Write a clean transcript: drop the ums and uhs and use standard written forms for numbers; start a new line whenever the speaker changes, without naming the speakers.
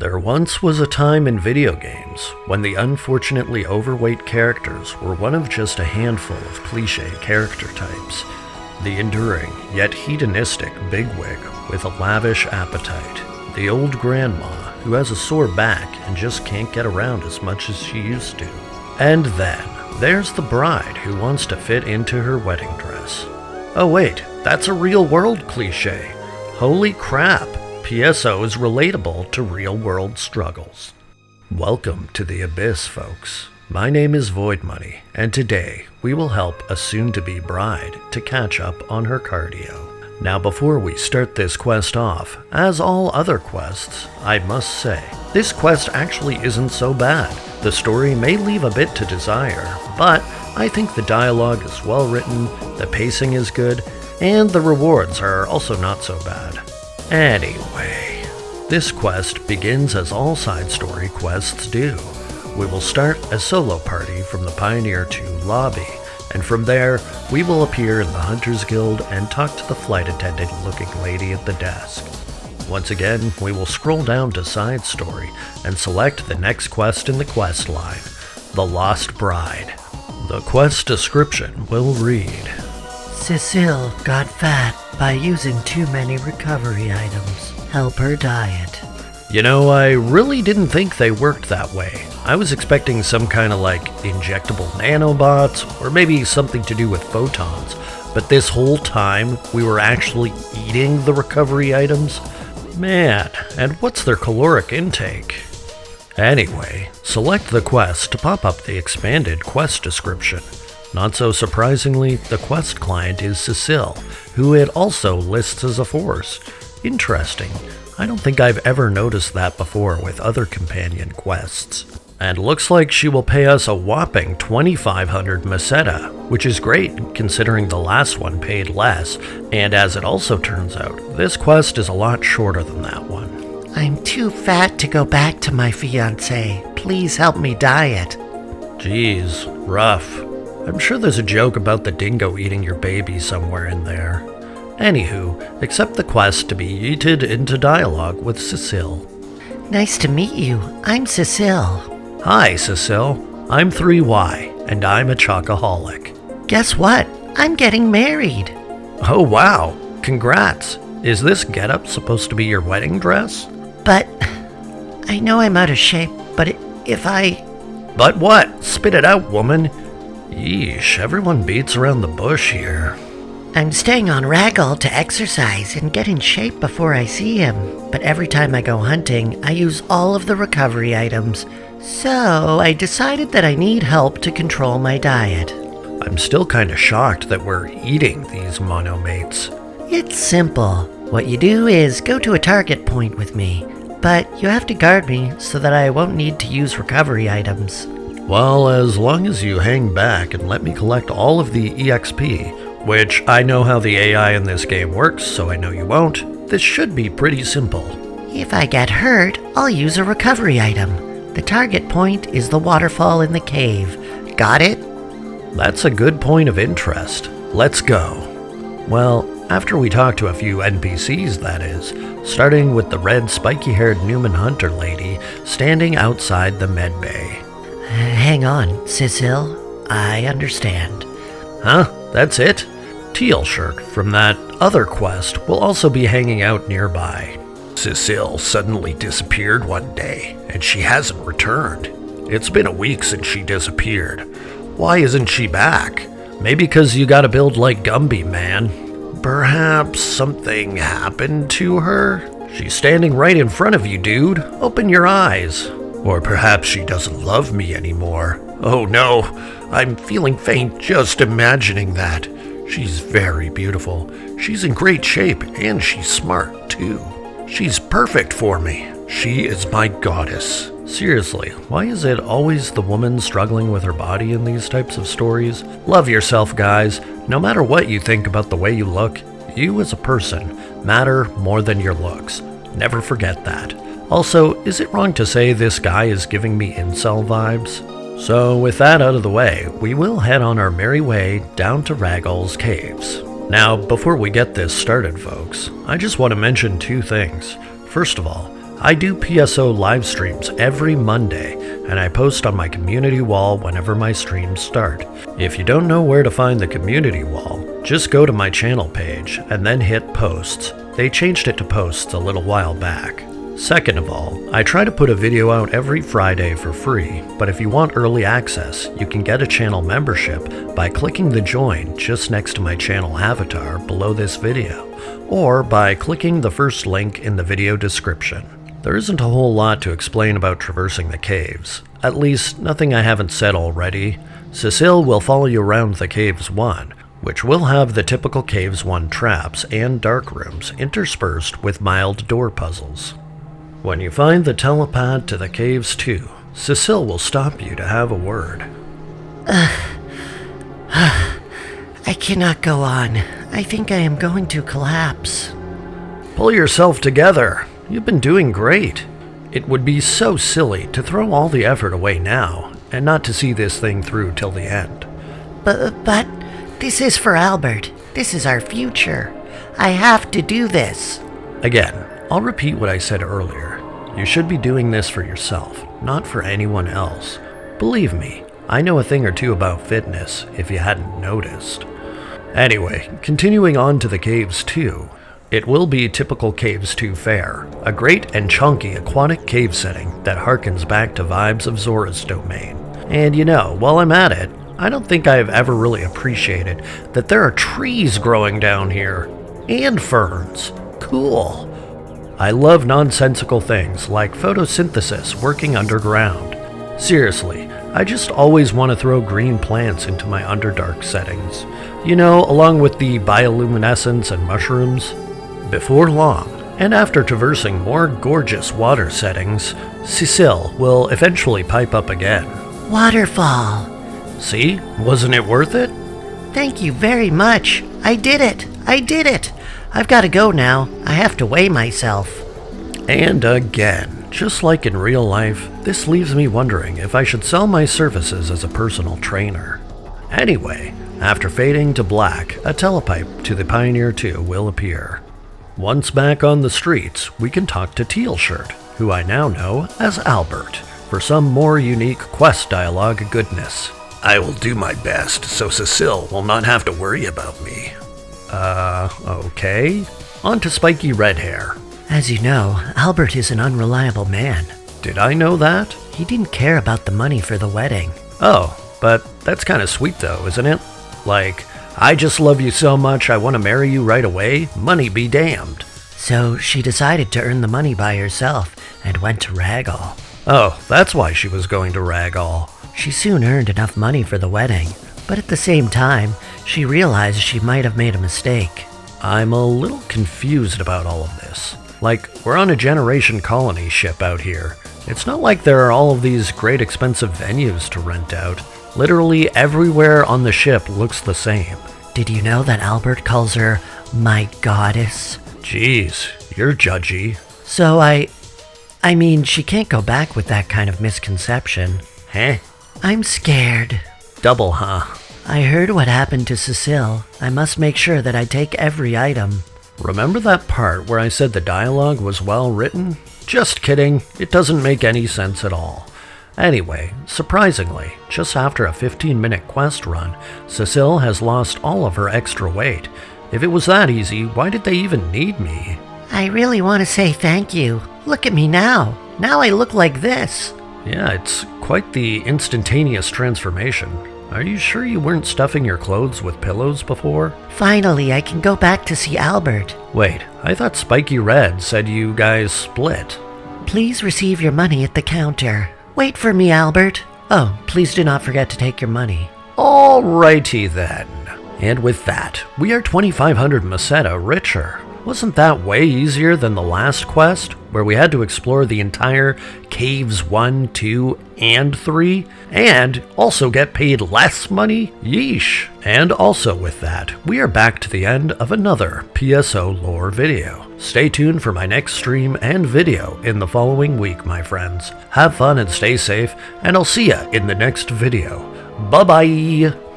There once was a time in video games when the unfortunately overweight characters were one of just a handful of cliché character types. The enduring, yet hedonistic bigwig with a lavish appetite. The old grandma who has a sore back and just can't get around as much as she used to. And then, there's the bride who wants to fit into her wedding dress. Oh wait, that's a real-world cliché. Holy crap! PSO is relatable to real-world struggles. Welcome to the Abyss, folks. My name is Voidmoney, and today we will help a soon-to-be bride to catch up on her cardio. Now before we start this quest off, as all other quests, I must say, this quest actually isn't so bad. The story may leave a bit to desire, but I think the dialogue is well written, the pacing is good, and the rewards are also not so bad. Anyway, this quest begins as all side story quests do. We will start a solo party from the Pioneer 2 lobby, and from there, we will appear in the Hunters Guild and talk to the flight attendant looking lady at the desk. Once again, we will scroll down to side story and select the next quest in the quest line, The Lost Bride. The quest description will read:
Cicil got fat by using too many recovery items. Help her diet.
You know, I really didn't think they worked that way. I was expecting some kind of injectable nanobots, or maybe something to do with photons. But this whole time, we were actually eating the recovery items? Man, and what's their caloric intake? Anyway, select the quest to pop up the expanded quest description. Not so surprisingly, the quest client is Cicil, who it also lists as a force. Interesting. I don't think I've ever noticed that before with other companion quests. And looks like she will pay us a whopping 2,500 meseta, which is great considering the last one paid less, and as it also turns out, this quest is a lot shorter than that one.
I'm too fat to go back to my fiancé. Please help me diet.
Jeez, rough. I'm sure there's a joke about the dingo eating your baby somewhere in there. Anywho, accept the quest to be yeeted into dialogue with Cicil.
Nice to meet you. I'm Cicil.
Hi, Cicil. I'm 3Y, and I'm a chocoholic.
Guess what? I'm getting married.
Oh wow, congrats. Is this getup supposed to be your wedding dress?
But I know I'm out of shape, but if I...
But what? Spit it out, woman. Yeesh, everyone beats around the bush here.
I'm staying on Ragol to exercise and get in shape before I see him. But every time I go hunting, I use all of the recovery items. So I decided that I need help to control my diet.
I'm still kinda shocked that we're eating these monomates.
It's simple. What you do is go to a target point with me, but you have to guard me so that I won't need to use recovery items.
Well, as long as you hang back and let me collect all of the EXP, which I know how the AI in this game works, so I know you won't, this should be pretty simple.
If I get hurt, I'll use a recovery item. The target point is the waterfall in the cave. Got it?
That's a good point of interest. Let's go. Well, after we talk to a few NPCs, that is, starting with the red spiky-haired Newman Hunter lady standing outside the medbay.
Hang on, Cicil. I understand.
Huh? That's it? Teal Shirt from that other quest will also be hanging out nearby. Cicil suddenly disappeared one day, and she hasn't returned. It's been a week since she disappeared. Why isn't she back? Maybe because you gotta build like Gumby, man. Perhaps something happened to her? She's standing right in front of you, dude. Open your eyes. Or perhaps she doesn't love me anymore. Oh no, I'm feeling faint just imagining that. She's very beautiful. She's in great shape, and she's smart, too. She's perfect for me. She is my goddess. Seriously, why is it always the woman struggling with her body in these types of stories? Love yourself, guys. No matter what you think about the way you look, you as a person matter more than your looks. Never forget that. Also, is it wrong to say this guy is giving me incel vibes? So with that out of the way, we will head on our merry way down to Ragol Caves. Now, before we get this started, folks, I just want to mention two things. First of all, I do PSO live streams every Monday, and I post on my community wall whenever my streams start. If you don't know where to find the community wall, just go to my channel page and then hit posts. They changed it to posts a little while back. Second of all, I try to put a video out every Friday for free, but if you want early access, you can get a channel membership by clicking the join just next to my channel avatar below this video, or by clicking the first link in the video description. There isn't a whole lot to explain about traversing the caves, at least nothing I haven't said already. Cicil will follow you around the Caves 1, which will have the typical Caves 1 traps and dark rooms interspersed with mild door puzzles. When you find the telepad to the Caves 2, Cicil will stop you to have a word.
I cannot go on. I think I am going to collapse.
Pull yourself together. You've been doing great. It would be so silly to throw all the effort away now and not to see this thing through till the end.
But this is for Albert. This is our future. I have to do this.
Again, I'll repeat what I said earlier. You should be doing this for yourself, not for anyone else. Believe me, I know a thing or two about fitness, if you hadn't noticed. Anyway, continuing on to the Caves 2. It will be typical Caves 2 fare, a great and chunky aquatic cave setting that harkens back to vibes of Zora's domain. And you know, while I'm at it, I don't think I've ever really appreciated that there are trees growing down here. And ferns. Cool. I love nonsensical things like photosynthesis working underground. Seriously, I just always want to throw green plants into my Underdark settings. You know, along with the bioluminescence and mushrooms. Before long, and after traversing more gorgeous water settings, Cicil will eventually pipe up again.
Waterfall.
See? Wasn't it worth it?
Thank you very much. I did it. I did it. I've got to go now. I have to weigh myself.
And again, just like in real life, this leaves me wondering if I should sell my services as a personal trainer. Anyway, after fading to black, a telepipe to the Pioneer 2 will appear. Once back on the streets, we can talk to Tealshirt, who I now know as Albert, for some more unique quest dialogue goodness. I will do my best so Cicil will not have to worry about me. Okay. On to Spiky Redhair.
As you know, Albert is an unreliable man.
Did I know that?
He didn't care about the money for the wedding.
Oh, but that's kind of sweet though, isn't it? Like, I just love you so much I want to marry you right away, money be damned.
So she decided to earn the money by herself and went to Ragol.
Oh, that's why she was going to Ragol.
She soon earned enough money for the wedding, but at the same time, she realized she might have made a mistake.
I'm a little confused about all of this. Like, we're on a generation colony ship out here. It's not like there are all of these great expensive venues to rent out. Literally everywhere on the ship looks the same.
Did you know that Albert calls her my goddess?
Jeez, you're judgy.
So I mean, she can't go back with that kind of misconception.
Huh?
I'm scared.
Double, huh?
I heard what happened to Cicil. I must make sure that I take every item.
Remember that part where I said the dialogue was well written? Just kidding, it doesn't make any sense at all. Anyway, surprisingly, just after a 15-minute quest run, Cicil has lost all of her extra weight. If it was that easy, why did they even need me?
I really want to say thank you. Look at me now. Now I look like this.
Yeah, it's quite the instantaneous transformation. Are you sure you weren't stuffing your clothes with pillows before?
Finally, I can go back to see Albert.
Wait, I thought Spiky Red said you guys split.
Please receive your money at the counter. Wait for me, Albert. Oh, please do not forget to take your money.
Alrighty then. And with that, we are 2,500 Meseta richer. Wasn't that way easier than the last quest, where we had to explore the entire Caves 1, 2, and 3, and also get paid less money? Yeesh. And also with that, we are back to the end of another PSO lore video. Stay tuned for my next stream and video in the following week, my friends. Have fun and stay safe, and I'll see ya in the next video. Bye-bye!